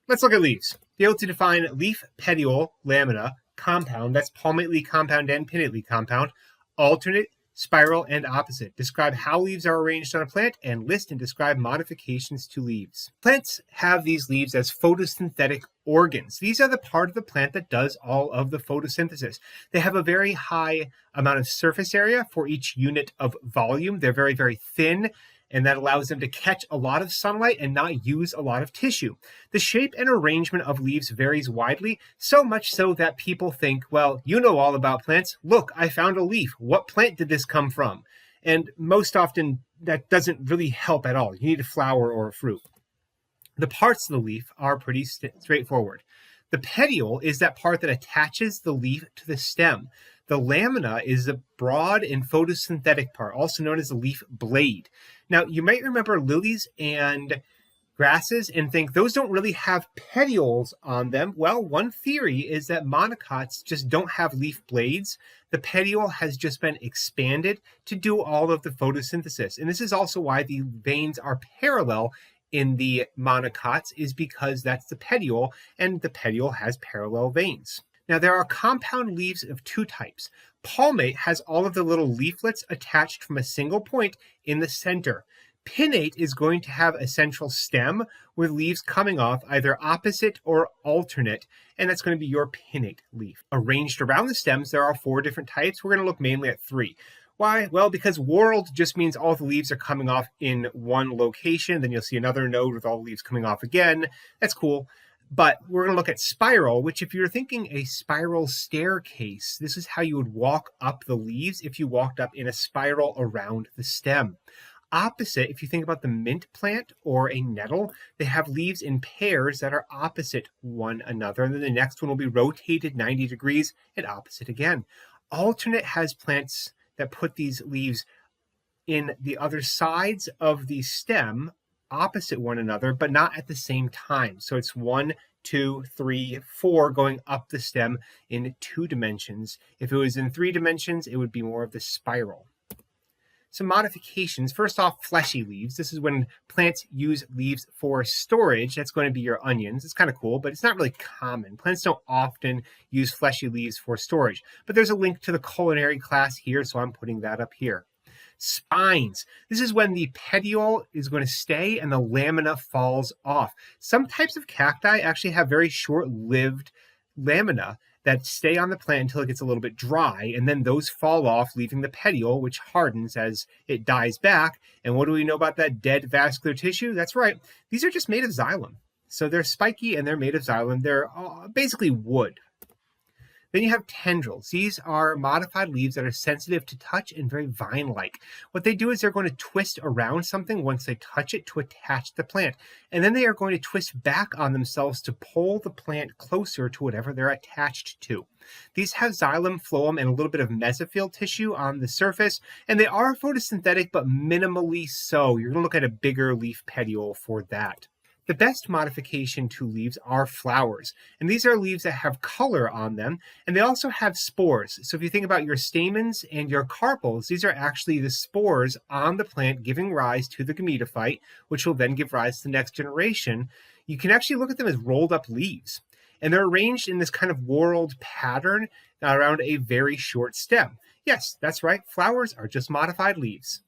Let's look at leaves. Be able to define leaf, petiole, lamina, compound, that's palmate leaf compound and pinnate leaf compound, alternate, spiral, and opposite. Describe how leaves are arranged on a plant and list and describe modifications to leaves. Plants have these leaves as photosynthetic organs. These are the part of the plant that does all of the photosynthesis. They have a very high amount of surface area for each unit of volume. They're very, very thin, and that allows them to catch a lot of sunlight and not use a lot of tissue. The shape and arrangement of leaves varies widely, so much so that people think, well, you know all about plants. Look, I found a leaf. What plant did this come from? And most often, that doesn't really help at all. You need a flower or a fruit. The parts of the leaf are pretty straightforward. The petiole is that part that attaches the leaf to the stem. The lamina is the broad and photosynthetic part, also known as the leaf blade. Now, you might remember lilies and grasses and think those don't really have petioles on them. Well, one theory is that monocots just don't have leaf blades. The petiole has just been expanded to do all of the photosynthesis. And this is also why the veins are parallel in the monocots, is because that's the petiole, and the petiole has parallel veins. Now, there are compound leaves of two types. Palmate has all of the little leaflets attached from a single point in the center. Pinnate is going to have a central stem with leaves coming off either opposite or alternate, and that's going to be your pinnate leaf. Arranged around the stems, there are 4 different types. We're going to look mainly at 3. Why? Well, because whorled just means all the leaves are coming off in one location. Then you'll see another node with all the leaves coming off again. That's cool. But we're going to look at spiral, which if you're thinking a spiral staircase, this is how you would walk up the leaves if you walked up in a spiral around the stem. Opposite, if you think about the mint plant or a nettle, they have leaves in pairs that are opposite one another. And then the next one will be rotated 90 degrees and opposite again. Alternate has plants that put these leaves in the other sides of the stem opposite one another, but not at the same time. So it's 1, 2, 3, 4 going up the stem in 2 dimensions. If it was in 3 dimensions, it would be more of the spiral. Some modifications. First off, fleshy leaves. This is when plants use leaves for storage. That's going to be your onions. It's kind of cool, but it's not really common. Plants don't often use fleshy leaves for storage. But there's a link to the culinary class here, so I'm putting that up here. Spines. This is when the petiole is going to stay and the lamina falls off. Some types of cacti actually have very short-lived lamina that stay on the plant until it gets a little bit dry, and then those fall off, leaving the petiole, which hardens as it dies back. And what do we know about that dead vascular tissue? That's right, these are just made of xylem. So they're spiky and they're made of xylem. They're basically wood. Then you have tendrils. These are modified leaves that are sensitive to touch and very vine-like. What they do is they're going to twist around something once they touch it to attach to the plant. And then they are going to twist back on themselves to pull the plant closer to whatever they're attached to. These have xylem, phloem, and a little bit of mesophyll tissue on the surface, and they are photosynthetic, but minimally so. You're going to look at a bigger leaf petiole for that. The best modification to leaves are flowers, and these are leaves that have color on them, and they also have spores. So if you think about your stamens and your carpels, these are actually the spores on the plant giving rise to the gametophyte, which will then give rise to the next generation. You can actually look at them as rolled up leaves, and they're arranged in this kind of whorled pattern around a very short stem. Yes, that's right, flowers are just modified leaves.